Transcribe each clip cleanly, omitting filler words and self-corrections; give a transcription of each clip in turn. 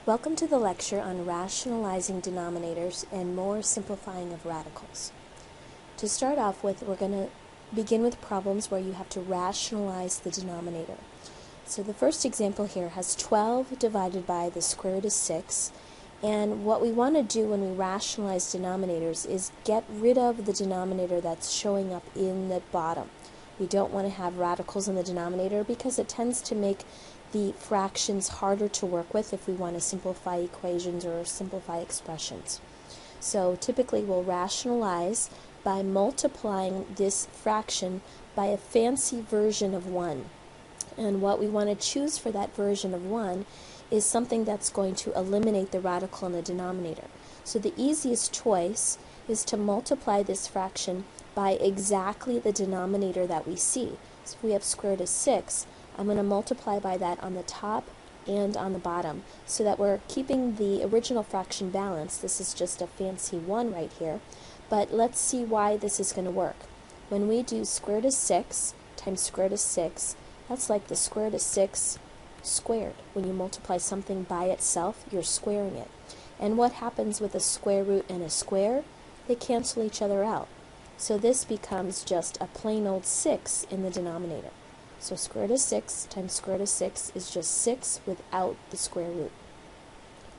Welcome to the lecture on rationalizing denominators and more simplifying of radicals. To start off with, we're going to begin with problems where you have to rationalize the denominator. So the first example here has 12 divided by the square root of 6, and what we want to do when we rationalize denominators is get rid of the denominator that's showing up in the bottom. We don't want to have radicals in the denominator because it tends to make the fractions harder to work with if we want to simplify equations or simplify expressions. So typically we'll rationalize by multiplying this fraction by a fancy version of 1. And what we want to choose for that version of 1 is something that's going to eliminate the radical in the denominator. So the easiest choice is to multiply this fraction by exactly the denominator that we see. So if we have square root of 6, I'm going to multiply by that on the top and on the bottom so that we're keeping the original fraction balanced. This is just a fancy 1 right here, but let's see why this is going to work. When we do square root of 6 times square root of 6, that's like the square root of 6 squared. When you multiply something by itself, you're squaring it. And what happens with a square root and a square? They cancel each other out. So this becomes just a plain old 6 in the denominator. So square root of 6 times square root of 6 is just 6 without the square root.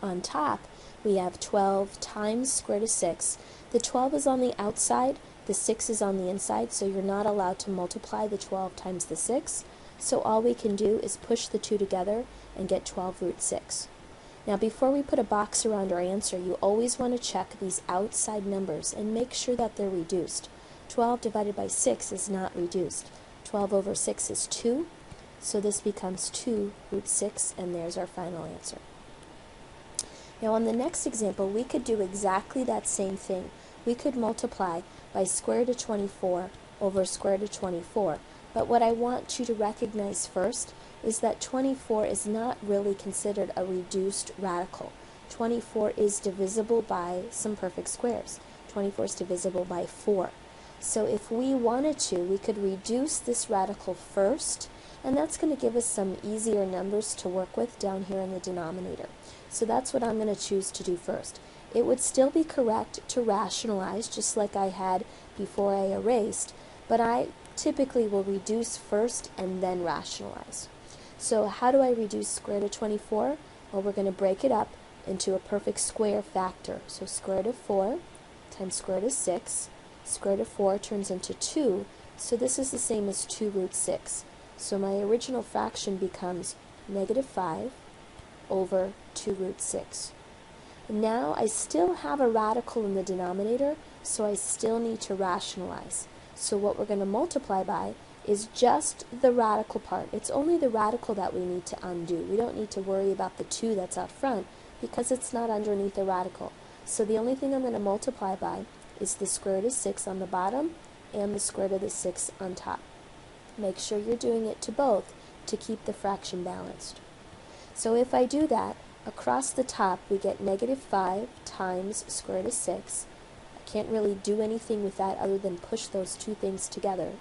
On top, we have 12 times square root of 6. The 12 is on the outside, the 6 is on the inside, so you're not allowed to multiply the 12 times the 6. So all we can do is push the 2 together and get 12 root 6. Now before we put a box around our answer, you always want to check these outside numbers and make sure that they're reduced. 12 divided by 6 is not reduced. 12 over 6 is 2, so this becomes 2 root 6, and there's our final answer. Now on the next example, we could do exactly that same thing. We could multiply by square root of 24 over square root of 24, but what I want you to recognize first is that 24 is not really considered a reduced radical. 24 is divisible by some perfect squares. 24 is divisible by 4. So if we wanted to, we could reduce this radical first, and that's going to give us some easier numbers to work with down here in the denominator. So that's what I'm going to choose to do first. It would still be correct to rationalize, just like I had before I erased, but I typically will reduce first and then rationalize. So how do I reduce square root of 24? Well, we're going to break it up into a perfect square factor. So square root of 4 times square root of 6. Square root of 4 turns into 2, so this is the same as 2 root 6. So my original fraction becomes negative 5 over 2 root 6. Now I still have a radical in the denominator, so I still need to rationalize. So what we're going to multiply by is just the radical part. It's only the radical that we need to undo. We don't need to worry about the 2 that's out front because it's not underneath the radical. So the only thing I'm going to multiply by is the square root of 6 on the bottom and the square root of the 6 on top. Make sure you're doing it to both to keep the fraction balanced. So if I do that, across the top we get negative 5 times square root of 6. I can't really do anything with that other than push those two things together.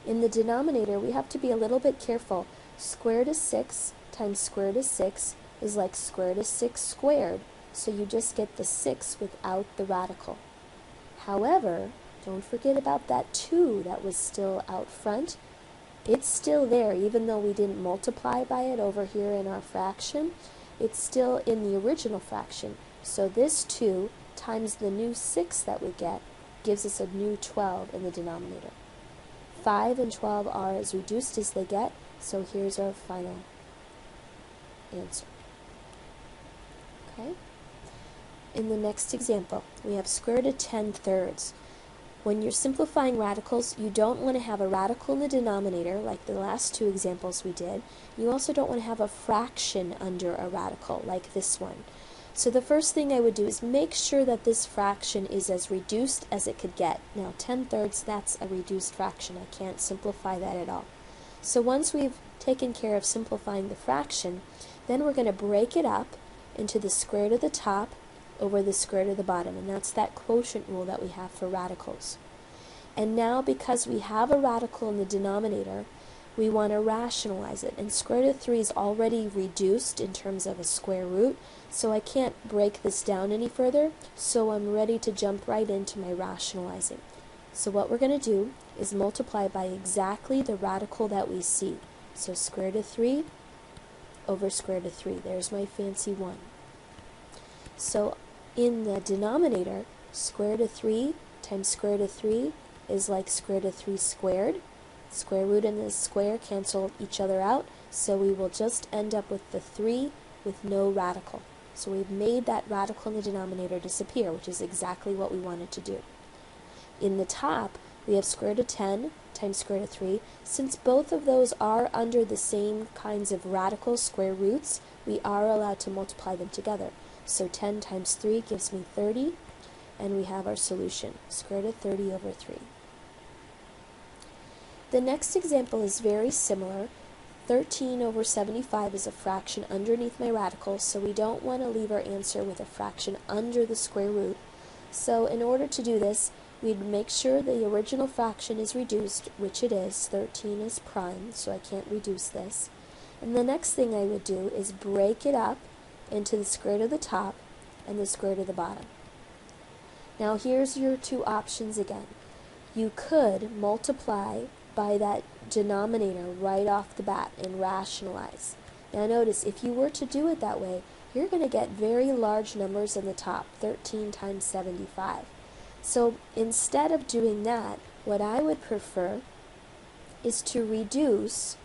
In the denominator, we have to be a little bit careful. Square root of 6 times square root of 6 is like square root of 6 squared, so you just get the 6 without the radical. However, don't forget about that 2 that was still out front. It's still there, even though we didn't multiply by it over here in our fraction. It's still in the original fraction. So this 2 times the new 6 that we get gives us a new 12 in the denominator. 5 and 12 are as reduced as they get, so here's our final answer. Okay? In the next example, we have square root of 10 thirds. When you're simplifying radicals, you don't want to have a radical in the denominator, like the last two examples we did. You also don't want to have a fraction under a radical, like this one. So the first thing I would do is make sure that this fraction is as reduced as it could get. Now, 10 thirds, that's a reduced fraction. I can't simplify that at all. So once we've taken care of simplifying the fraction, then we're going to break it up into the square root of the top over the square root of the bottom, and that's that quotient rule that we have for radicals. And now, because we have a radical in the denominator, we want to rationalize it. And square root of 3 is already reduced in terms of a square root, so I can't break this down any further, so I'm ready to jump right into my rationalizing. So what we're going to do is multiply by exactly the radical that we see. So square root of 3 over square root of 3. There's my fancy 1. So in the denominator, square root of 3 times square root of 3 is like square root of 3 squared. Square root and the square cancel each other out, so we will just end up with the 3 with no radical. So we've made that radical in the denominator disappear, which is exactly what we wanted to do. In the top, we have square root of 10 times square root of 3. Since both of those are under the same kinds of radical square roots, we are allowed to multiply them together. So 10 times 3 gives me 30, and we have our solution, square root of 30 over 3. The next example is very similar. 13 over 75 is a fraction underneath my radical, so we don't want to leave our answer with a fraction under the square root. So in order to do this, we'd make sure the original fraction is reduced, which it is. 13 is prime, so I can't reduce this. And the next thing I would do is break it up into the square root of the top and the square root of the bottom. Now here's your two options again. You could multiply by that denominator right off the bat and rationalize. Now notice, if you were to do it that way, you're going to get very large numbers in the top, 13 times 75. So instead of doing that, what I would prefer is to reduce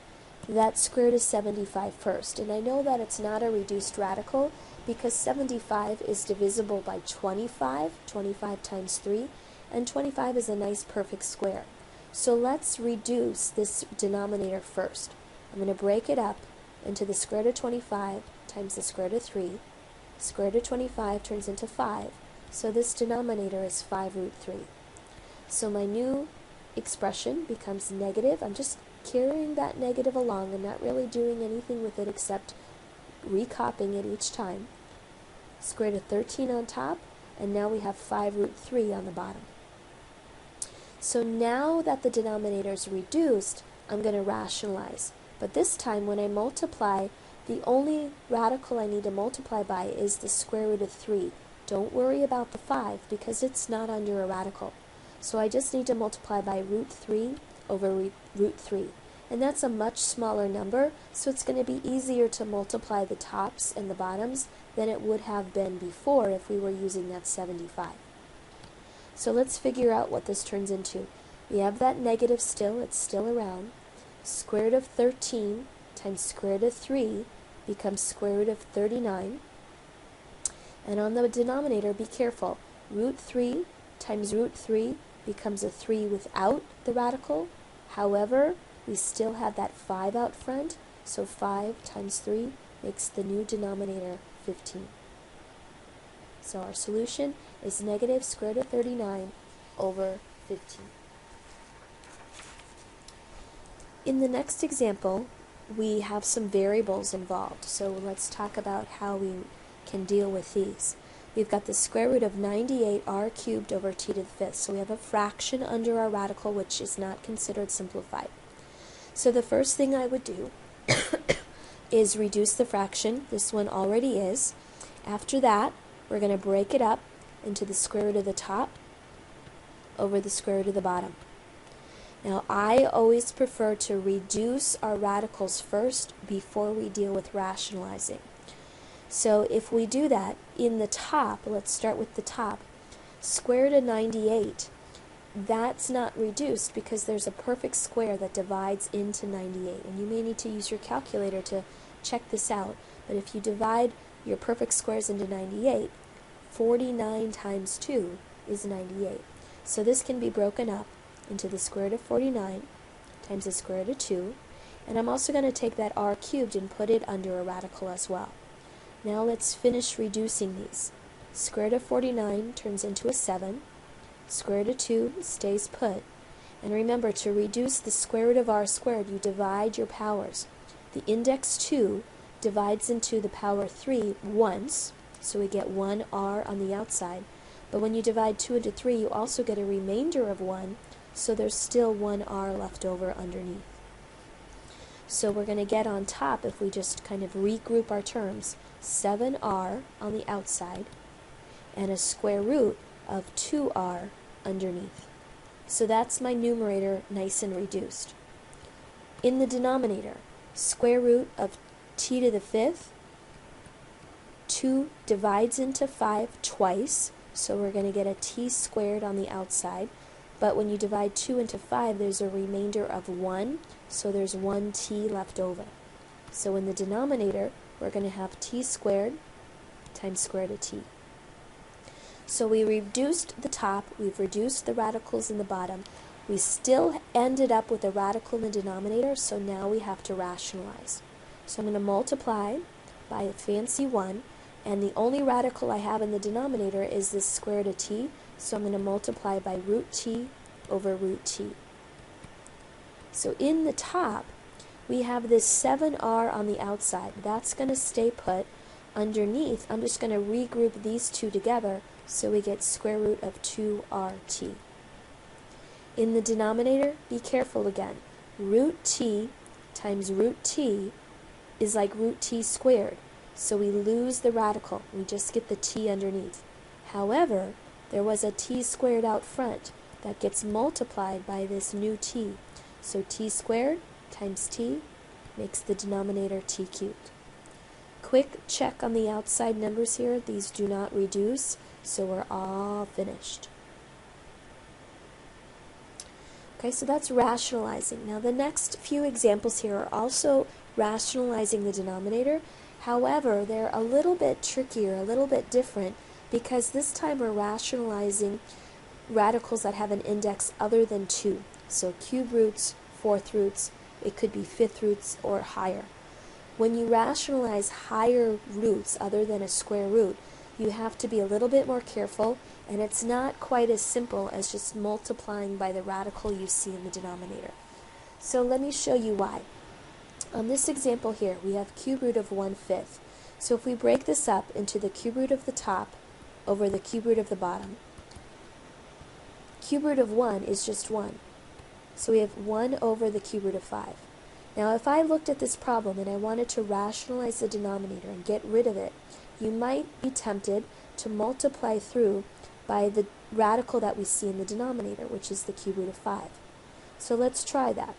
that square root of 75 first. And I know that it's not a reduced radical because 75 is divisible by 25, 25 times 3, and 25 is a nice perfect square. So let's reduce this denominator first. I'm going to break it up into the square root of 25 times the square root of 3. Square root of 25 turns into 5. So this denominator is 5 root 3. So my new expression becomes negative. I'm just carrying that negative along. I'm not really doing anything with it except recopying it each time. Square root of 13 on top, and now we have 5 root 3 on the bottom. So now that the denominator is reduced, I'm going to rationalize. But this time when I multiply, the only radical I need to multiply by is the square root of 3. Don't worry about the 5 because it's not under a radical. So I just need to multiply by root 3 over root 3. And that's a much smaller number, so it's going to be easier to multiply the tops and the bottoms than it would have been before if we were using that 75. So let's figure out what this turns into. We have that negative still, it's still around. Square root of 13 times square root of 3 becomes square root of 39. And on the denominator, be careful. Root 3 times root 3 becomes a 3 without the radical. However, we still have that 5 out front, so 5 times 3 makes the new denominator 15. So our solution is negative square root of 39 over 15. In the next example, we have some variables involved. So let's talk about how we can deal with these. We've got the square root of 98r cubed over t to the fifth. So we have a fraction under our radical, which is not considered simplified. So the first thing I would do is reduce the fraction. This one already is. After that, we're going to break it up into the square root of the top over the square root of the bottom. Now, I always prefer to reduce our radicals first before we deal with rationalizing. So if we do that, in the top, let's start with the top, square root of 98, that's not reduced because there's a perfect square that divides into 98. And you may need to use your calculator to check this out, but if you divide your perfect squares into 98, 49 times 2 is 98. So this can be broken up into the square root of 49 times the square root of 2, and I'm also going to take that r cubed and put it under a radical as well. Now let's finish reducing these. Square root of 49 turns into a 7, square root of 2 stays put, and remember, to reduce the square root of r squared, you divide your powers. The index 2 divides into the power 3 once, so we get 1r on the outside, but when you divide 2 into 3, you also get a remainder of 1, so there's still 1r left over underneath. So we're going to get on top, if we just kind of regroup our terms, 7r on the outside and a square root of 2r underneath. So that's my numerator nice and reduced. In the denominator, square root of t to the 5th, 2 divides into 5 twice, so we're going to get a t squared on the outside. But when you divide 2 into 5, there's a remainder of 1, so there's 1t left over. So in the denominator, we're going to have t squared times square root of t. So we reduced the top, we've reduced the radicals in the bottom. We still ended up with a radical in the denominator, so now we have to rationalize. So I'm going to multiply by a fancy 1, and the only radical I have in the denominator is this square root of t, so I'm going to multiply by root t over root t. So in the top, we have this 7r on the outside. That's going to stay put. Underneath, I'm just going to regroup these two together, so we get square root of 2rt. In the denominator, be careful again. Root t times root t is like root t squared, so we lose the radical. We just get the t underneath. However, there was a t squared out front that gets multiplied by this new t. So t squared times t makes the denominator t cubed. Quick check on the outside numbers here. These do not reduce, so we're all finished. Okay, so that's rationalizing. Now the next few examples here are also rationalizing the denominator. However, they're a little bit trickier, a little bit different, because this time we're rationalizing radicals that have an index other than 2. So cube roots, fourth roots, it could be fifth roots or higher. When you rationalize higher roots other than a square root, you have to be a little bit more careful, and it's not quite as simple as just multiplying by the radical you see in the denominator. So let me show you why. On this example here, we have cube root of 1/5. So if we break this up into the cube root of the top over the cube root of the bottom, cube root of 1 is just 1. So we have 1 over the cube root of 5. Now if I looked at this problem and I wanted to rationalize the denominator and get rid of it, you might be tempted to multiply through by the radical that we see in the denominator, which is the cube root of 5. So let's try that.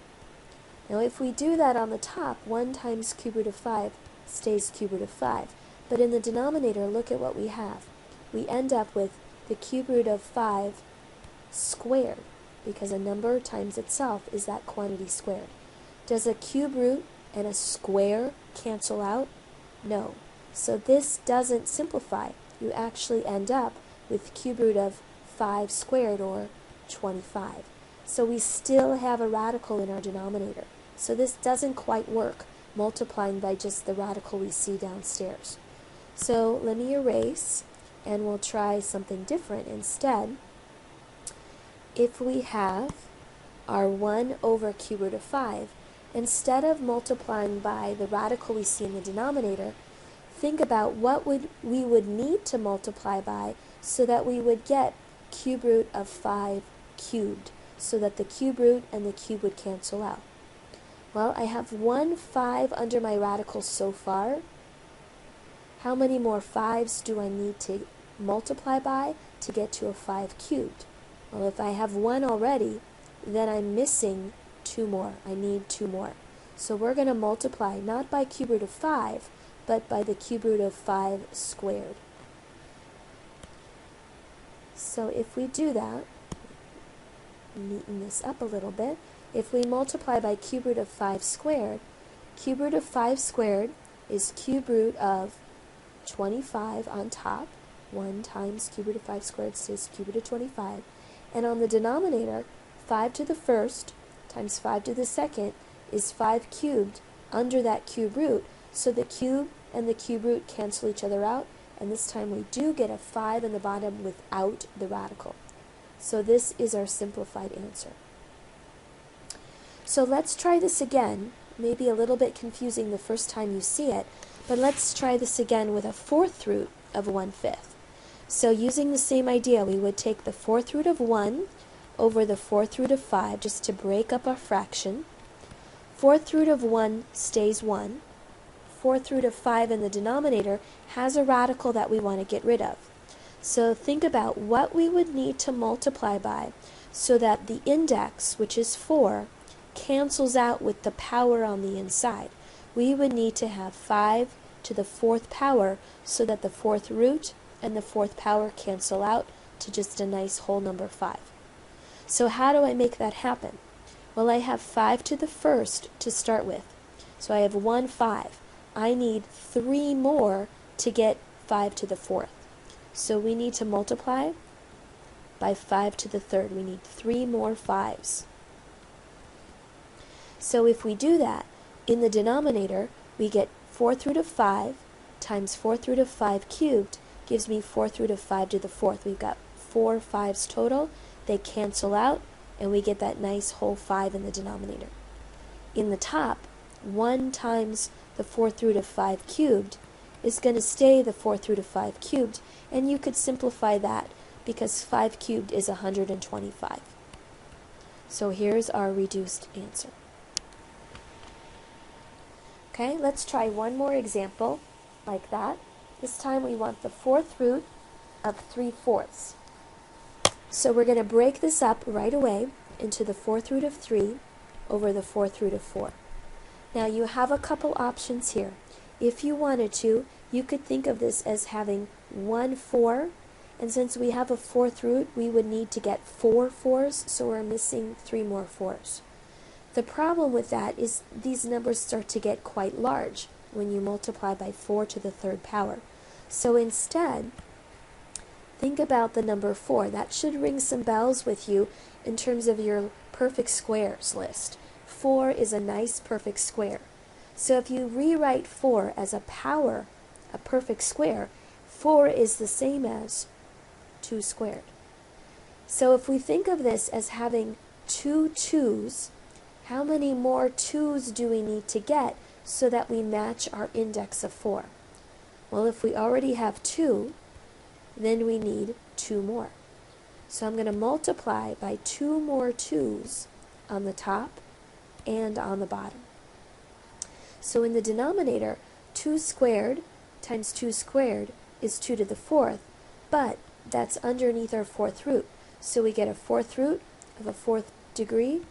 Now if we do that on the top, 1 times cube root of 5 stays cube root of 5. But in the denominator, look at what we have. We end up with the cube root of 5 squared, because a number times itself is that quantity squared. Does a cube root and a square cancel out? No. So this doesn't simplify. You actually end up with cube root of 5 squared, or 25. So we still have a radical in our denominator. So this doesn't quite work, multiplying by just the radical we see downstairs. So let me erase, and we'll try something different instead. If we have our 1 over cube root of 5, instead of multiplying by the radical we see in the denominator, think about what we would need to multiply by so that we would get cube root of 5 cubed, so that the cube root and the cube would cancel out. Well, I have 1 5 under my radical so far. How many more 5s do I need to multiply by to get to a 5 cubed? Well, if I have 1 already, then I'm missing 2 more. I need 2 more. So we're going to multiply not by cube root of 5, but by the cube root of 5 squared. So if we do that, neaten this up a little bit, if we multiply by cube root of 5 squared, cube root of 5 squared is cube root of 25 on top. 1 times cube root of 5 squared stays cube root of 25. And on the denominator, 5 to the first times 5 to the second is 5 cubed under that cube root. So the cube and the cube root cancel each other out, and this time we do get a 5 in the bottom without the radical. So this is our simplified answer. So let's try this again. Maybe a little bit confusing the first time you see it, but let's try this again with a fourth root of 1/5. So using the same idea, we would take the fourth root of 1 over the fourth root of 5 just to break up our fraction. Fourth root of 1 stays 1. Fourth root of 5 in the denominator has a radical that we want to get rid of. So think about what we would need to multiply by so that the index, which is 4, cancels out with the power on the inside. We would need to have 5 to the 4th power so that the 4th root and the 4th power cancel out to just a nice whole number 5. So how do I make that happen? Well, I have 5 to the 1st to start with. So I have 1, 5. I need 3 more to get 5 to the 4th. So we need to multiply by 5 to the 3rd. We need 3 more 5s. So if we do that, in the denominator, we get 4th root of 5 times 4th root of 5 cubed gives me 4th root of 5 to the 4th. We've got 4 5s total. They cancel out, and we get that nice whole 5 in the denominator. In the top, 1 times the 4th root of 5 cubed is going to stay the 4th root of 5 cubed, and you could simplify that because 5 cubed is 125. So here's our reduced answer. Okay, let's try one more example like that. This time we want the 4th root of 3/4. So we're going to break this up right away into the 4th root of 3 over the 4th root of 4. Now you have a couple options here. If you wanted to, you could think of this as having 1 4, and since we have a 4th root, we would need to get 4 4s, so we're missing 3 more 4s. The problem with that is these numbers start to get quite large when you multiply by 4 to the 3rd power. So instead, think about the number 4. That should ring some bells with you in terms of your perfect squares list. 4 is a nice perfect square. So if you rewrite 4 as a power, a perfect square, 4 is the same as 2 squared. So if we think of this as having 2 2's, how many more 2's do we need to get so that we match our index of 4? Well, if we already have 2, then we need 2 more. So I'm going to multiply by 2 more 2's on the top and on the bottom. So in the denominator, 2 squared times 2 squared is 2 to the 4th, but that's underneath our 4th root. So we get a 4th root of a 4th degree,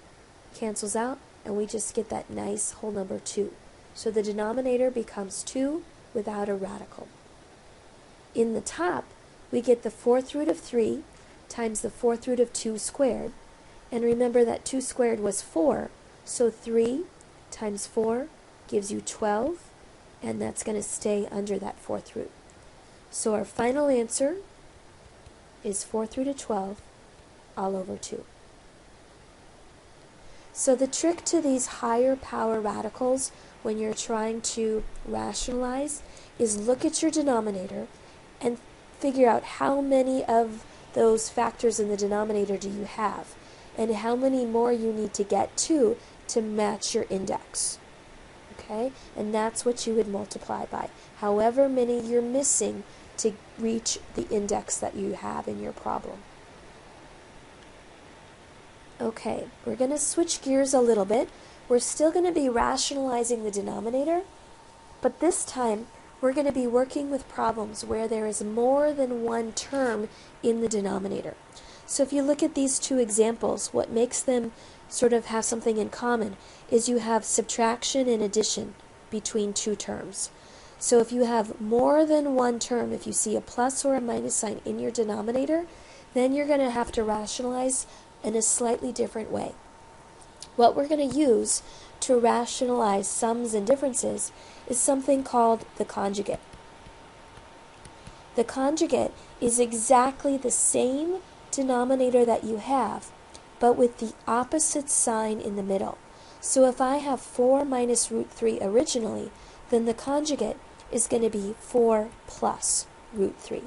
cancels out, and we just get that nice whole number 2. So the denominator becomes 2 without a radical. In the top, we get the 4th root of 3 times the 4th root of 2 squared, and remember that 2 squared was 4, so 3 times 4 gives you 12, and that's going to stay under that 4th root. So our final answer is 4th root of 12 all over 2. So the trick to these higher power radicals when you're trying to rationalize is look at your denominator and figure out how many of those factors in the denominator do you have and how many more you need to get to match your index. Okay? And that's what you would multiply by. However many you're missing to reach the index that you have in your problem. Okay, we're going to switch gears a little bit. We're still going to be rationalizing the denominator, but this time we're going to be working with problems where there is more than one term in the denominator. So if you look at these two examples, what makes them sort of have something in common is you have subtraction and addition between two terms. So if you have more than one term, if you see a plus or a minus sign in your denominator, then you're going to have to rationalize in a slightly different way. What we're going to use to rationalize sums and differences is something called the conjugate. The conjugate is exactly the same denominator that you have, but with the opposite sign in the middle. So if I have 4 minus root 3 originally, then the conjugate is going to be 4 plus root 3.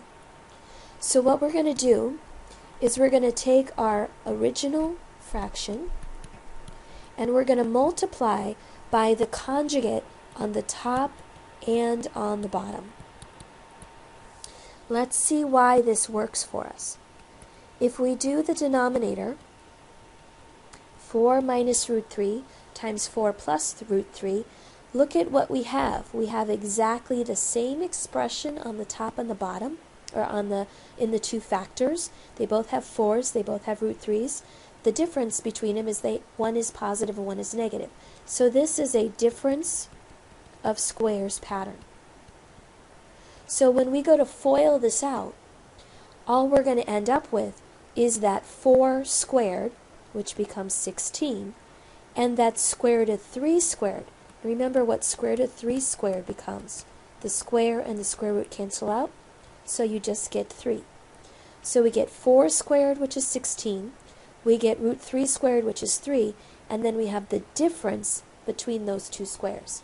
So what we're going to do is we're going to take our original fraction and we're going to multiply by the conjugate on the top and on the bottom. Let's see why this works for us. If we do the denominator, 4 minus root 3 times 4 plus root 3. Look at what we have. We have exactly the same expression on the top and the bottom, or in the two factors. They both have 4s, they both have root 3s. The difference between them is one is positive and one is negative. So this is a difference of squares pattern. So when we go to FOIL this out, all we're going to end up with is that 4 squared, which becomes 16, and that square root of 3 squared. Remember what square root of 3 squared becomes. The square and the square root cancel out, so you just get 3. So we get 4 squared, which is 16. We get root 3 squared, which is 3, and then we have the difference between those two squares.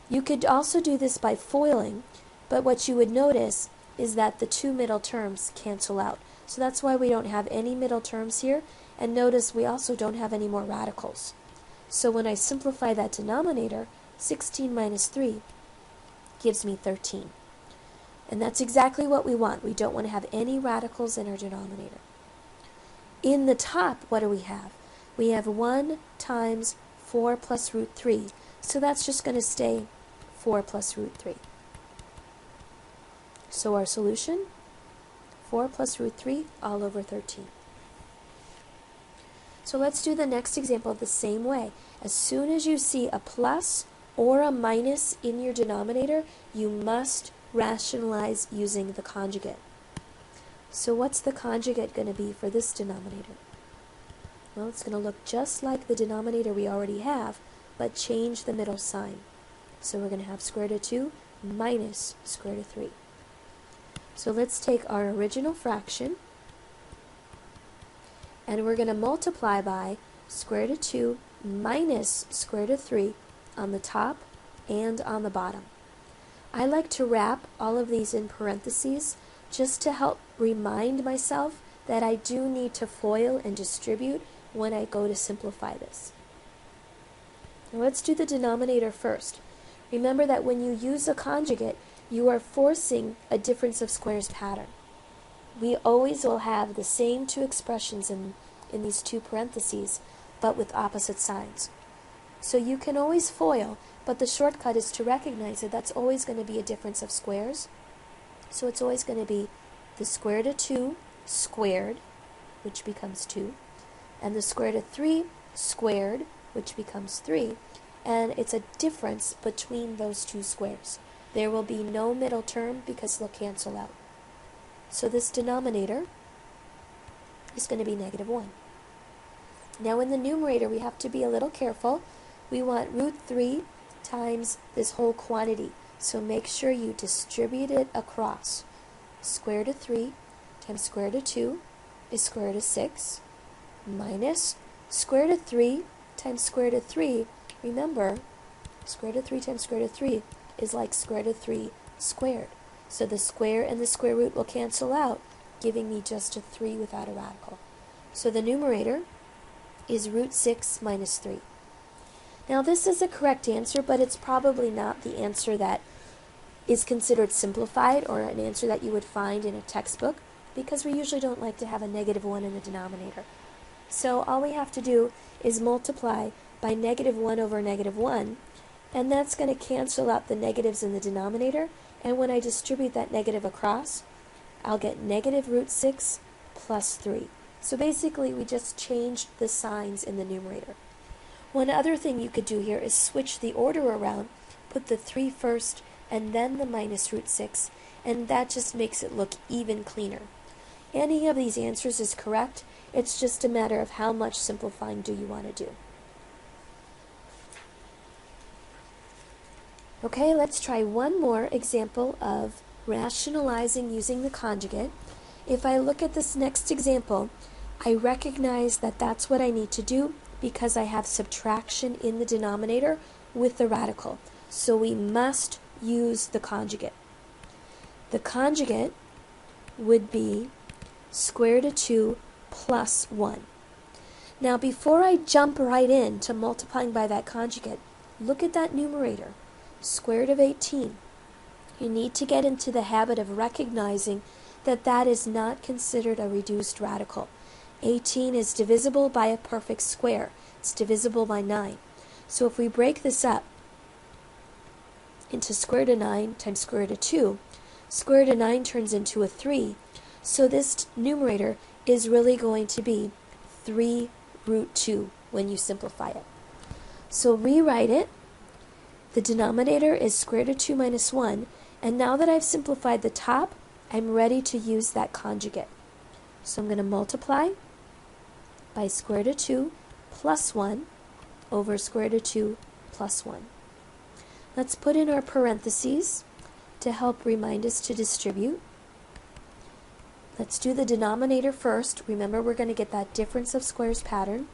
You could also do this by foiling, but what you would notice is that the two middle terms cancel out. So that's why we don't have any middle terms here, and notice we also don't have any more radicals. So when I simplify that denominator, 16 minus 3 gives me 13. And that's exactly what we want. We don't want to have any radicals in our denominator. In the top, what do we have? We have 1 times 4 plus root 3. So that's just going to stay 4 plus root 3. So our solution, 4 plus root 3 all over 13. So let's do the next example the same way. As soon as you see a plus or a minus in your denominator, you must rationalize using the conjugate. So what's the conjugate going to be for this denominator? Well, it's going to look just like the denominator we already have, but change the middle sign. So we're going to have square root of 2 minus square root of 3. So let's take our original fraction, and we're going to multiply by square root of 2 minus square root of 3 on the top and on the bottom. I like to wrap all of these in parentheses just to help remind myself that I do need to FOIL and distribute when I go to simplify this. Now let's do the denominator first. Remember that when you use a conjugate, you are forcing a difference of squares pattern. We always will have the same two expressions in these two parentheses, but with opposite signs. So you can always FOIL, but the shortcut is to recognize that that's always going to be a difference of squares. So it's always going to be the square root of 2 squared, which becomes 2, and the square root of 3 squared, which becomes 3, and it's a difference between those two squares. There will be no middle term because they'll cancel out. So this denominator is going to be negative 1. Now in the numerator we have to be a little careful. We want root 3 times this whole quantity. So make sure you distribute it across. Square root of 3 times square root of 2 is square root of 6 minus square root of 3 times square root of 3. Remember, square root of 3 times square root of 3 is like square root of 3 squared. So the square and the square root will cancel out, giving me just a 3 without a radical. So the numerator is root 6 minus 3. Now this is a correct answer, but it's probably not the answer that is considered simplified or an answer that you would find in a textbook, because we usually don't like to have a negative 1 in the denominator. So all we have to do is multiply by negative 1 over negative 1, and that's going to cancel out the negatives in the denominator, and when I distribute that negative across, I'll get negative root 6 plus 3. So basically we just changed the signs in the numerator. One other thing you could do here is switch the order around, put the 3 first and then the minus root 6, and that just makes it look even cleaner. Any of these answers is correct, it's just a matter of how much simplifying do you want to do. Okay, let's try one more example of rationalizing using the conjugate. If I look at this next example, I recognize that that's what I need to do because I have subtraction in the denominator with the radical. So we must use the conjugate. The conjugate would be square root of 2 plus 1. Now before I jump right into multiplying by that conjugate, look at that numerator. Square root of 18. You need to get into the habit of recognizing that that is not considered a reduced radical. 18 is divisible by a perfect square. It's divisible by 9. So if we break this up into square root of 9 times square root of 2, square root of 9 turns into a 3. So this numerator is really going to be 3 root 2 when you simplify it. So rewrite it. The denominator is square root of 2 minus 1. And now that I've simplified the top, I'm ready to use that conjugate. So I'm going to multiply by square root of 2 plus 1 over square root of 2 plus 1. Let's put in our parentheses to help remind us to distribute. Let's do the denominator first. Remember, we're going to get that difference of squares pattern.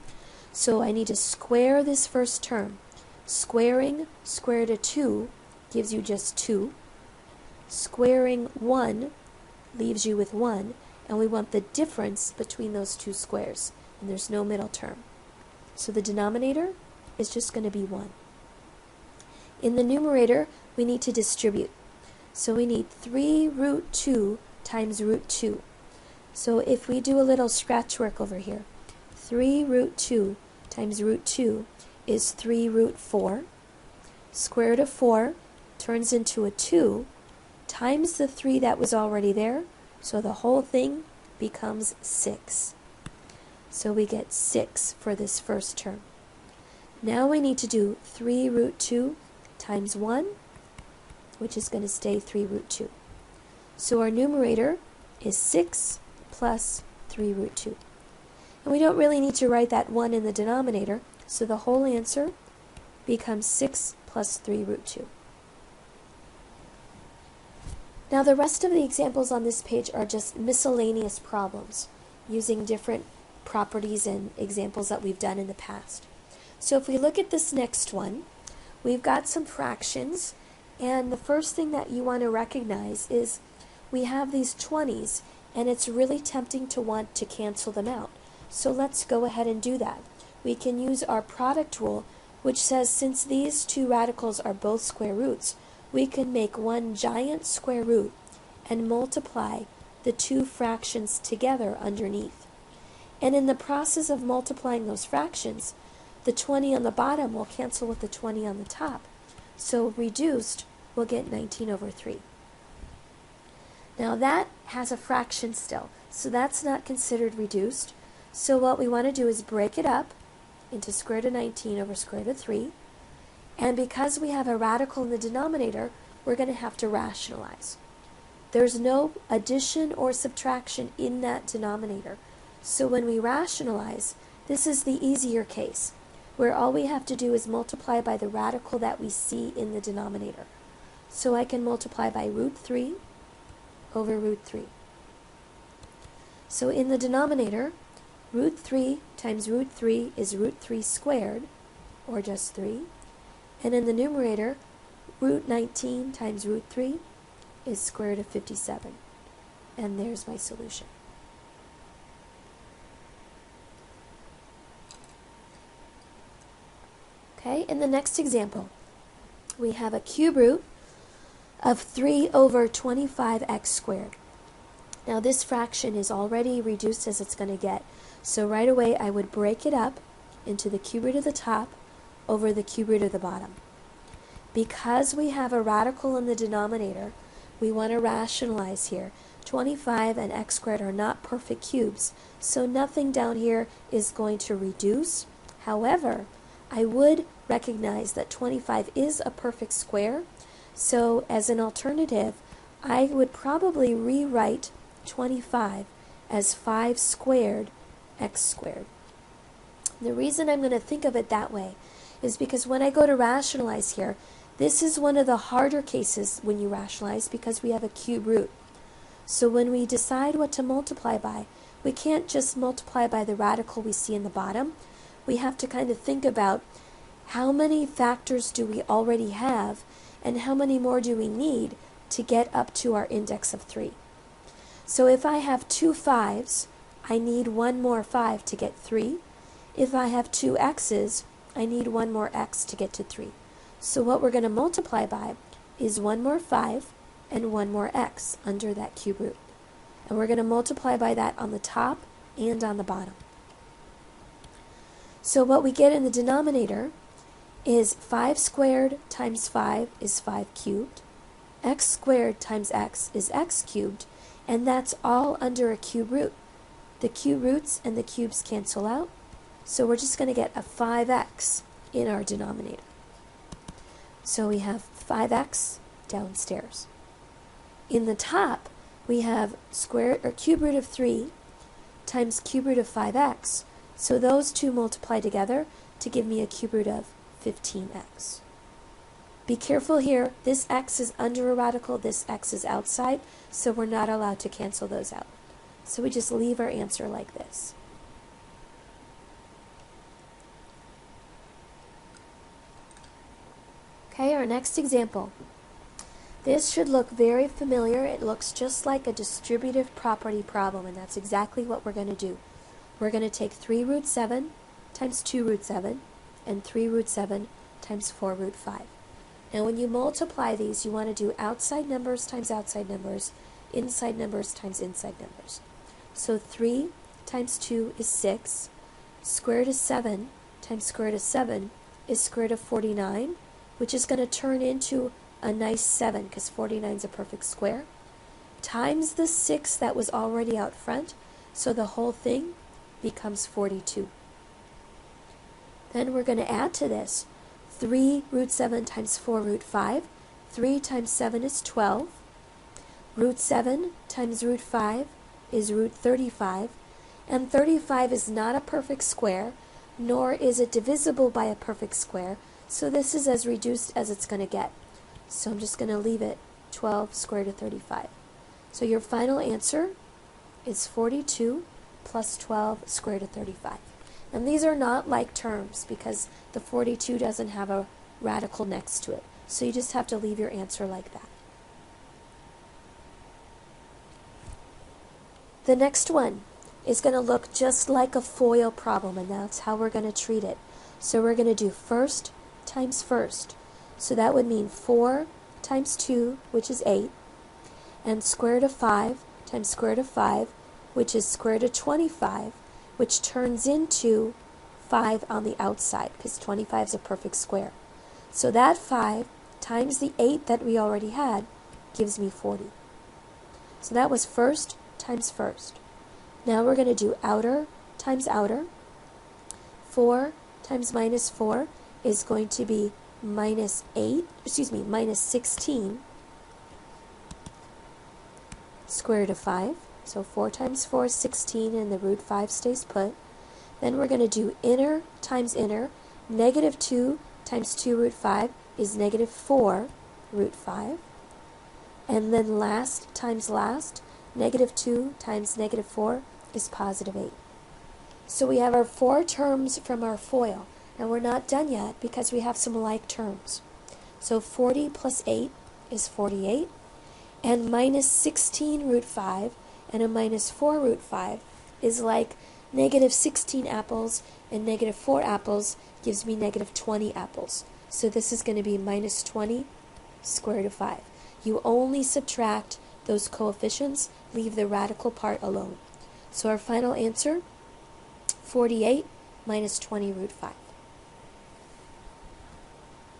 So I need to square this first term. Squaring square root of 2 gives you just 2. Squaring 1 leaves you with 1. And we want the difference between those two squares. And there's no middle term. So the denominator is just going to be 1. In the numerator, we need to distribute. So we need 3 root 2 times root 2. So if we do a little scratch work over here, 3 root 2 times root 2 is 3 root 4. Square root of 4 turns into a 2 times the 3 that was already there, so the whole thing becomes 6. So we get 6 for this first term. Now we need to do 3 root 2 times 1, which is going to stay 3 root 2. So our numerator is 6 plus 3 root 2. And we don't really need to write that 1 in the denominator, so the whole answer becomes 6 plus 3 root 2. Now the rest of the examples on this page are just miscellaneous problems using different properties and examples that we've done in the past. So if we look at this next one, we've got some fractions, and the first thing that you want to recognize is we have these 20s, and it's really tempting to want to cancel them out. So let's go ahead and do that. We can use our product rule, which says since these two radicals are both square roots, we can make one giant square root and multiply the two fractions together underneath. And in the process of multiplying those fractions, the 20 on the bottom will cancel with the 20 on the top. So reduced, we'll get 19 over 3. Now that has a fraction still, so that's not considered reduced. So what we want to do is break it up into square root of 19 over square root of 3. And because we have a radical in the denominator, we're going to have to rationalize. There's no addition or subtraction in that denominator. So when we rationalize, this is the easier case, where all we have to do is multiply by the radical that we see in the denominator. So I can multiply by root 3 over root 3. So in the denominator, root 3 times root 3 is root 3 squared, or just 3. And in the numerator, root 19 times root 3 is square root of 57. And there's my solution. Okay, in the next example, we have a cube root of 3 over 25x squared. Now this fraction is already reduced as it's going to get, so right away I would break it up into the cube root of the top over the cube root of the bottom. Because we have a radical in the denominator, we want to rationalize here. 25 and x squared are not perfect cubes, so nothing down here is going to reduce. However, I would recognize that 25 is a perfect square, so as an alternative, I would probably rewrite 25 as 5 squared x squared. The reason I'm going to think of it that way is because when I go to rationalize here, this is one of the harder cases when you rationalize because we have a cube root. So when we decide what to multiply by, we can't just multiply by the radical we see in the bottom. We have to kind of think about how many factors do we already have and how many more do we need to get up to our index of 3. So if I have 2 5s, I need one more 5 to get 3. If I have 2 x's, I need one more x to get to 3. So what we're going to multiply by is one more 5 and one more x under that cube root. And we're going to multiply by that on the top and on the bottom. So what we get in the denominator is 5 squared times 5 is 5 cubed. X squared times x is x cubed, and that's all under a cube root. The cube roots and the cubes cancel out, so we're just going to get a 5x in our denominator. So we have 5x downstairs. In the top, we have cube root of 3 times cube root of 5x, so those two multiply together to give me a cube root of 15x. Be careful here, this x is under a radical, this x is outside, so we're not allowed to cancel those out. So we just leave our answer like this. Okay, our next example. This should look very familiar. It looks just like a distributive property problem, and that's exactly what we're going to do. We're going to take 3 root 7 times 2 root 7 and 3 root 7 times 4 root 5. Now when you multiply these, you want to do outside numbers times outside numbers, inside numbers times inside numbers. So 3 times 2 is 6, square root of 7 times square root of 7 is square root of 49, which is going to turn into a nice 7 because 49 is a perfect square, times the 6 that was already out front, so the whole thing becomes 42. Then we're going to add to this 3 root 7 times 4 root 5. 3 times 7 is 12. Root 7 times root 5 is root 35. And 35 is not a perfect square, nor is it divisible by a perfect square, so this is as reduced as it's going to get. So I'm just going to leave it 12 square root of 35. So your final answer is 42 plus 12 square root of 35. And these are not like terms because the 42 doesn't have a radical next to it. So you just have to leave your answer like that. The next one is going to look just like a FOIL problem, and that's how we're going to treat it. So we're going to do first times first. So that would mean 4 times 2, which is 8, and square root of 5 times square root of 5, which is square root of 25, which turns into 5 on the outside, because 25 is a perfect square. So that 5 times the 8 that we already had gives me 40. So that was first times first. Now we're going to do outer times outer. 4 times minus 4 is going to be minus 16 square root of 5. So 4 times 4 is 16, and the root 5 stays put. Then we're going to do inner times inner. Negative 2 times 2 root 5 is negative 4 root 5. And then last times last, negative 2 times negative 4 is positive 8. So we have our 4 terms from our FOIL. And we're not done yet because we have some like terms. So 40 plus 8 is 48. And minus 16 root 5 and a minus 4 root 5 is like negative 16 apples and negative 4 apples gives me negative 20 apples. So this is going to be minus 20 square root of 5. You only subtract those coefficients, leave the radical part alone. So our final answer, 48 minus 20 root 5.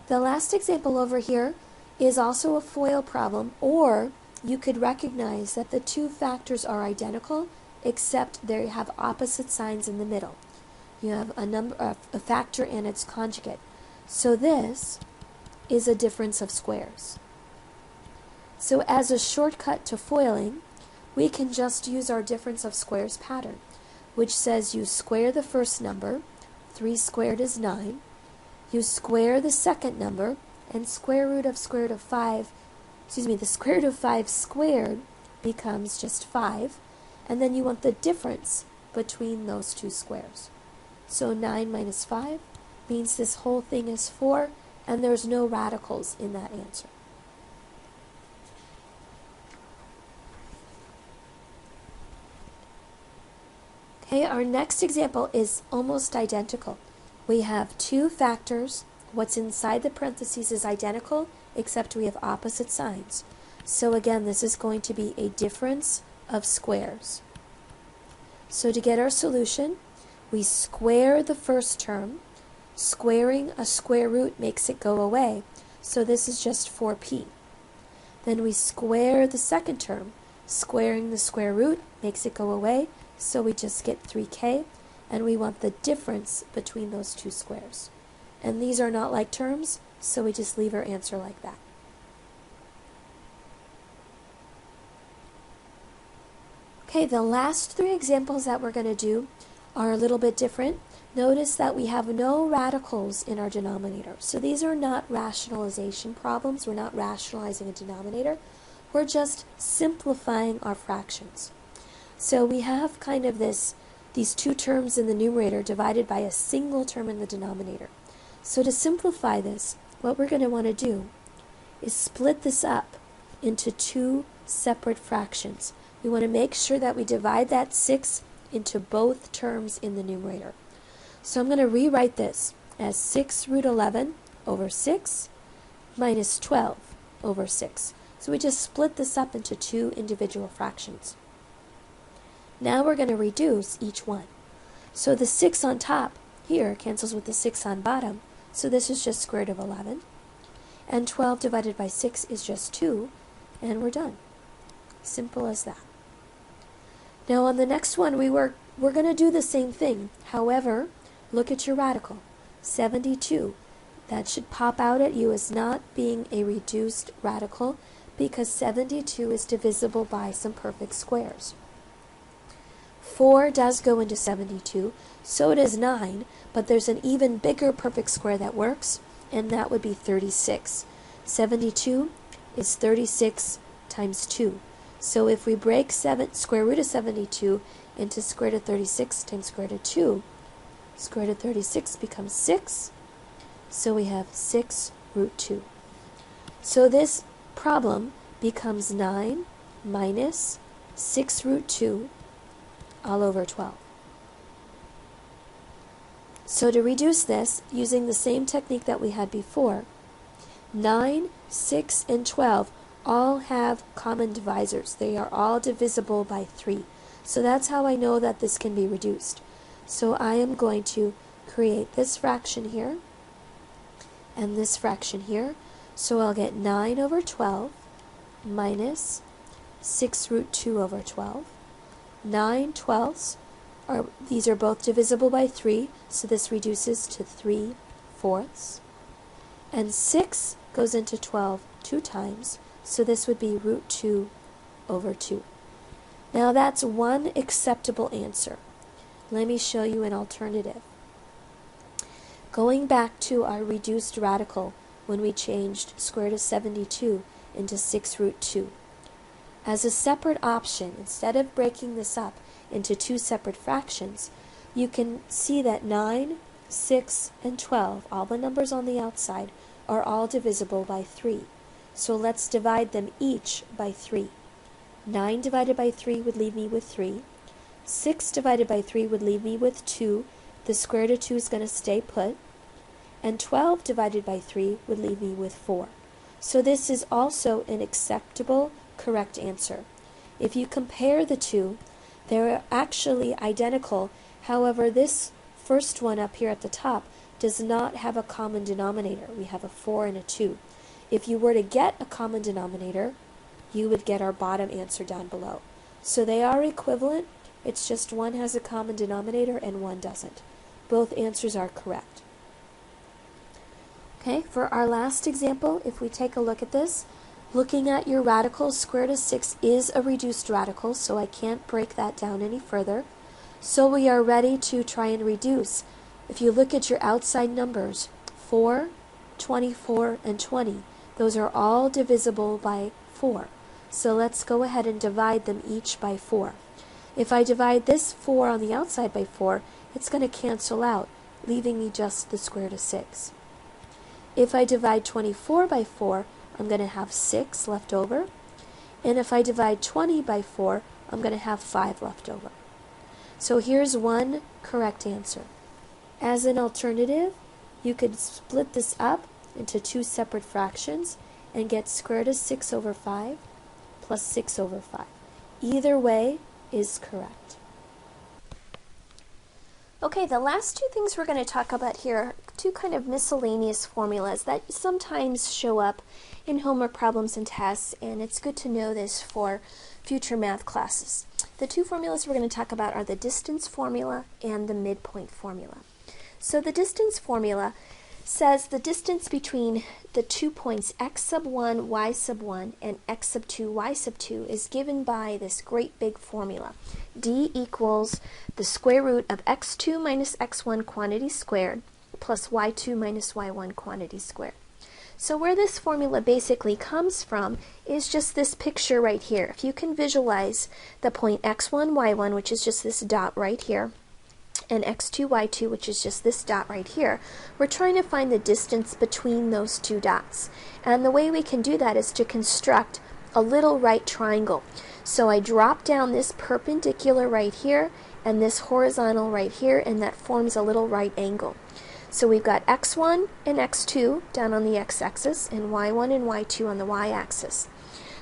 The last example over here is also a FOIL problem, or you could recognize that the two factors are identical except they have opposite signs in the middle. You have a factor and its conjugate. So this is a difference of squares. So as a shortcut to FOILing, we can just use our difference of squares pattern, which says you square the first number, 3 squared is 9, you square the second number, and the square root of 5 squared becomes just 5, and then you want the difference between those two squares. So 9 minus 5 means this whole thing is 4, and there's no radicals in that answer. Okay, our next example is almost identical. We have two factors. What's inside the parentheses is identical, except we have opposite signs. So again, this is going to be a difference of squares. So to get our solution, we square the first term. Squaring a square root makes it go away, so this is just 4p. Then we square the second term. Squaring the square root makes it go away, so we just get 3k, and we want the difference between those two squares. And these are not like terms, so we just leave our answer like that. Okay, the last three examples that we're going to do are a little bit different. Notice that we have no radicals in our denominator. So these are not rationalization problems. We're not rationalizing a denominator. We're just simplifying our fractions. So we have kind of these two terms in the numerator divided by a single term in the denominator. So to simplify this, what we're going to want to do is split this up into two separate fractions. We want to make sure that we divide that 6 into both terms in the numerator. So I'm going to rewrite this as 6 root 11 over 6 minus 12 over 6. So we just split this up into two individual fractions. Now we're going to reduce each one. So the 6 on top here cancels with the 6 on bottom, so this is just square root of 11. And 12 divided by 6 is just 2, and we're done. Simple as that. Now on the next one, we're going to do the same thing. However, look at your radical, 72. That should pop out at you as not being a reduced radical because 72 is divisible by some perfect squares. 4 does go into 72, so does 9, but there's an even bigger perfect square that works, and that would be 36. 72 is 36 times 2. So if we break square root of 72 into square root of 36 times square root of 2, square root of 36 becomes 6, so we have 6 root 2. So this problem becomes 9 minus 6 root 2 all over 12. So to reduce this, using the same technique that we had before, 9, 6, and 12 all have common divisors. They are all divisible by 3. So that's how I know that this can be reduced. So I am going to create this fraction here and this fraction here. So I'll get 9 over 12 minus 6 root 2 over 12. 9 twelfths, these are both divisible by 3, so this reduces to 3 fourths. And 6 goes into 12 two times, so this would be root 2 over 2. Now that's one acceptable answer. Let me show you an alternative. Going back to our reduced radical when we changed square root of 72 into 6 root 2. As a separate option, instead of breaking this up into two separate fractions, you can see that 9, 6, and 12, all the numbers on the outside, are all divisible by 3. So let's divide them each by 3. 9 divided by 3 would leave me with 3. 6 divided by 3 would leave me with 2. The square root of 2 is going to stay put. And 12 divided by 3 would leave me with 4. So this is also an acceptable, correct answer. If you compare the two, they're actually identical. However, this first one up here at the top does not have a common denominator. We have a 4 and a 2. If you were to get a common denominator, you would get our bottom answer down below. So they are equivalent, it's just one has a common denominator and one doesn't. Both answers are correct. Okay, for our last example, if we take a look at this, looking at your radical, square root of 6 is a reduced radical, so I can't break that down any further. So we are ready to try and reduce. If you look at your outside numbers, 4, 24, and 20, those are all divisible by 4. So let's go ahead and divide them each by 4. If I divide this 4 on the outside by 4, it's going to cancel out, leaving me just the square root of 6. If I divide 24 by 4, I'm going to have 6 left over. And if I divide 20 by 4, I'm going to have 5 left over. So here's one correct answer. As an alternative, you could split this up into two separate fractions and get square root of 6 over 5 plus 6 over 5. Either way is correct. Okay, the last two things we're going to talk about here are two kind of miscellaneous formulas that sometimes show up in homework problems and tests, and it's good to know this for future math classes. The two formulas we're going to talk about are the distance formula and the midpoint formula. So the distance formula says the distance between the 2 points x sub 1, y sub 1, and x sub 2, y sub 2 is given by this great big formula. D equals the square root of x2 minus x1 quantity squared plus y2 minus y1 quantity squared. So where this formula basically comes from is just this picture right here. If you can visualize the point x1, y1, which is just this dot right here, and x2, y2, which is just this dot right here, we're trying to find the distance between those two dots. And the way we can do that is to construct a little right triangle. So I drop down this perpendicular right here and this horizontal right here, and that forms a little right angle. So we've got x1 and x2 down on the x-axis and y1 and y2 on the y-axis.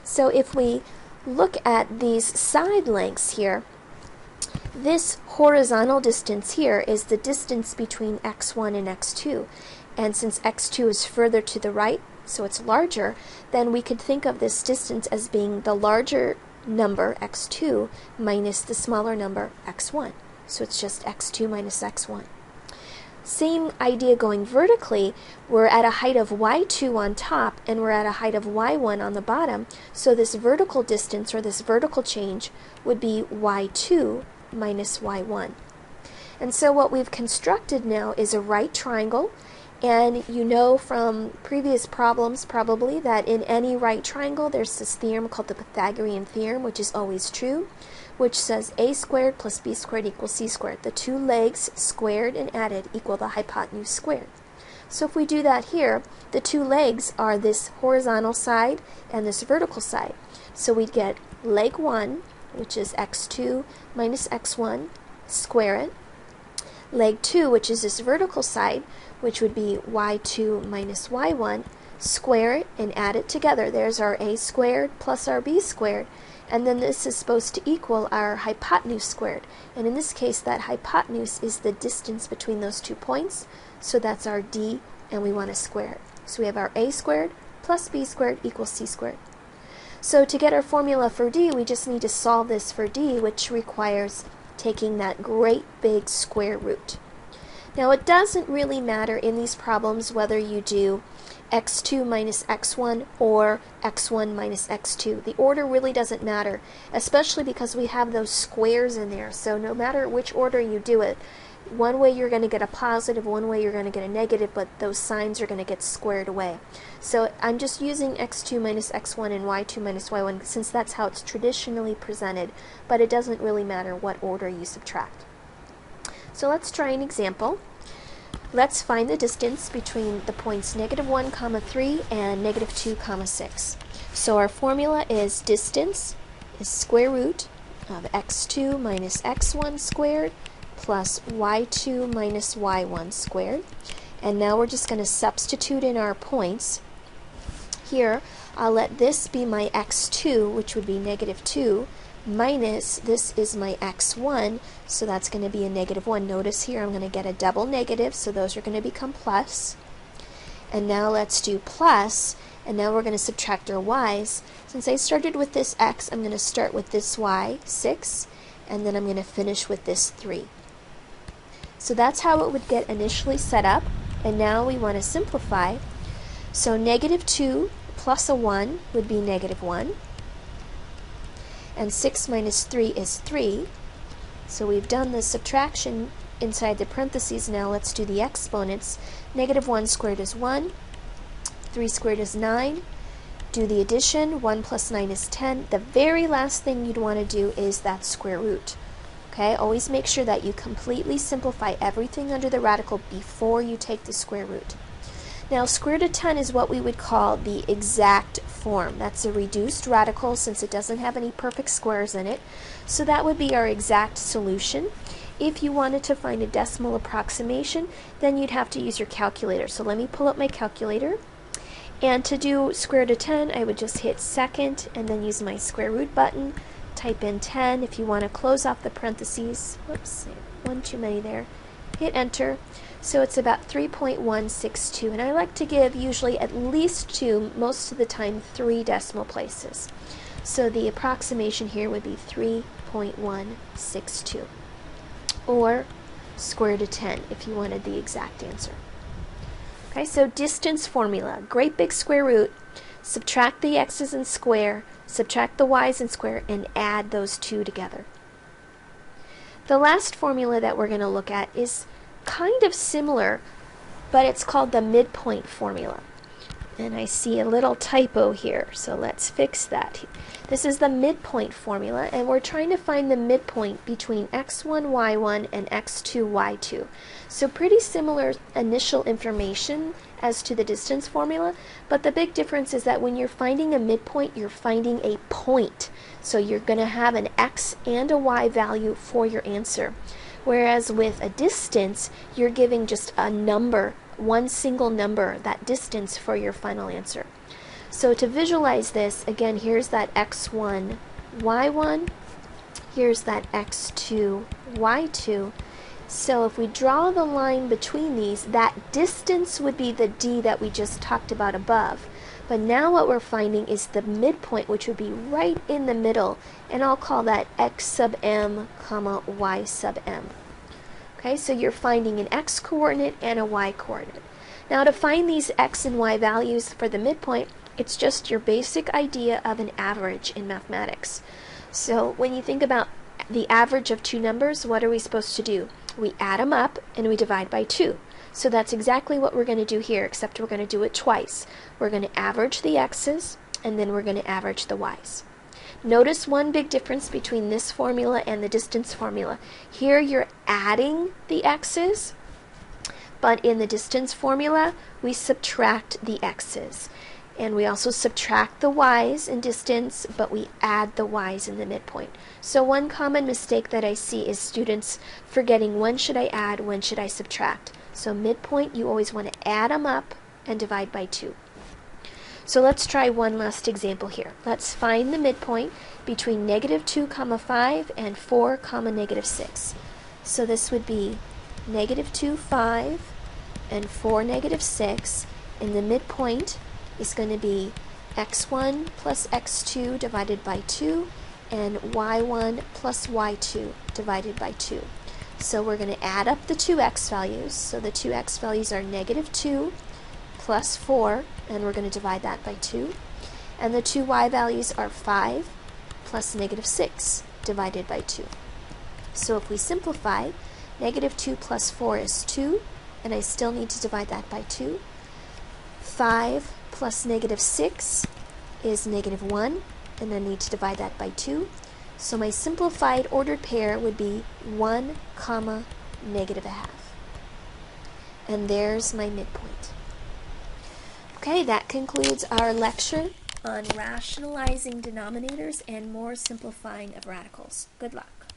So if we look at these side lengths here, this horizontal distance here is the distance between x1 and x2. And since x2 is further to the right, so it's larger, then we could think of this distance as being the larger number, x2, minus the smaller number, x1. So it's just x2 minus x1. Same idea going vertically. We're at a height of y2 on top, and we're at a height of y1 on the bottom. So this vertical distance, or this vertical change, would be y2 minus y1. And so what we've constructed now is a right triangle, and you know from previous problems probably that in any right triangle there's this theorem called the Pythagorean Theorem, which is always true, which says a squared plus b squared equals c squared. The two legs squared and added equal the hypotenuse squared. So if we do that here, the two legs are this horizontal side and this vertical side. So we'd get leg 1, which is x2 minus x1, square it. Leg 2, which is this vertical side, which would be y2 minus y1, square it and add it together. There's our a squared plus our b squared, and then this is supposed to equal our hypotenuse squared. And in this case, that hypotenuse is the distance between those 2 points, so that's our d, and we want to square it. So we have our a squared plus b squared equals c squared. So to get our formula for d, we just need to solve this for d, which requires taking that great big square root. Now it doesn't really matter in these problems whether you do x2 minus x1 or x1 minus x2. The order really doesn't matter, especially because we have those squares in there. So no matter which order you do it, one way you're going to get a positive, one way you're going to get a negative, but those signs are going to get squared away. So I'm just using x2 minus x1 and y2 minus y1 since that's how it's traditionally presented, but it doesn't really matter what order you subtract. So let's try an example. Let's find the distance between the points negative 1, 3 and negative 2, 6. So our formula is distance is square root of x2 minus x1 squared plus y2 minus y1 squared. And now we're just going to substitute in our points. Here, I'll let this be my x2, which would be negative 2, minus this is my x1, so that's going to be a negative 1. Notice here I'm going to get a double negative, so those are going to become plus. And now let's do plus, and now we're going to subtract our y's. Since I started with this x, I'm going to start with this y, 6, and then I'm going to finish with this 3. So that's how it would get initially set up, and now we want to simplify. So negative 2 plus a 1 would be negative 1, and 6 minus 3 is 3. So we've done the subtraction inside the parentheses. Now let's do the exponents. Negative 1 squared is 1, 3 squared is 9. Do the addition, 1 plus 9 is 10. The very last thing you'd want to do is that square root. Okay, always make sure that you completely simplify everything under the radical before you take the square root. Now, square root of 10 is what we would call the exact form. That's a reduced radical since it doesn't have any perfect squares in it. So that would be our exact solution. If you wanted to find a decimal approximation, then you'd have to use your calculator. So let me pull up my calculator. And to do square root of 10, I would just hit second and then use my square root button. Type in 10. If you want to close off the parentheses, whoops, one too many there, hit enter. So it's about 3.162, and I like to give usually at least 2, most of the time 3 decimal places. So the approximation here would be 3.162, or square root of 10 if you wanted the exact answer. Okay, so distance formula, great big square root, subtract the x's and square, subtract the y's and square, and add those two together. The last formula that we're going to look at is kind of similar, but it's called the midpoint formula. And I see a little typo here, so let's fix that. This is the midpoint formula, and we're trying to find the midpoint between x1, y1, and x2, y2. So pretty similar initial information as to the distance formula, but the big difference is that when you're finding a midpoint, you're finding a point. So you're going to have an x and a y value for your answer. Whereas with a distance, you're giving just a number, one single number, that distance for your final answer. So to visualize this, again, here's that x1, y1, here's that x2, y2. So if we draw the line between these, that distance would be the d that we just talked about above. But now what we're finding is the midpoint, which would be right in the middle, and I'll call that x sub m, comma, y sub m. Okay, so you're finding an x coordinate and a y coordinate. Now to find these x and y values for the midpoint, it's just your basic idea of an average in mathematics. So when you think about the average of two numbers, what are we supposed to do? We add them up and we divide by 2. So that's exactly what we're going to do here, except we're going to do it twice. We're going to average the x's, and then we're going to average the y's. Notice one big difference between this formula and the distance formula. Here you're adding the x's, but in the distance formula, we subtract the x's. And we also subtract the y's in distance, but we add the y's in the midpoint. So one common mistake that I see is students forgetting when should I add, when should I subtract. So midpoint, you always want to add them up and divide by 2. So let's try one last example here. Let's find the midpoint between -2, 5 and 4, -6. So this would be -2, 5 and 4, -6, and the midpoint is going to be x1 plus x2 divided by 2 and y1 plus y2 divided by 2. So we're going to add up the two x values. So the two x values are -2 plus 4, and we're going to divide that by 2. And the two y values are 5 plus -6 divided by 2. So if we simplify, -2 plus 4 is 2, and I still need to divide that by 2. 5 plus -6 is -1, and I need to divide that by 2. So my simplified ordered pair would be 1, -1/2. And there's my midpoint. Okay, that concludes our lecture on rationalizing denominators and more simplifying of radicals. Good luck.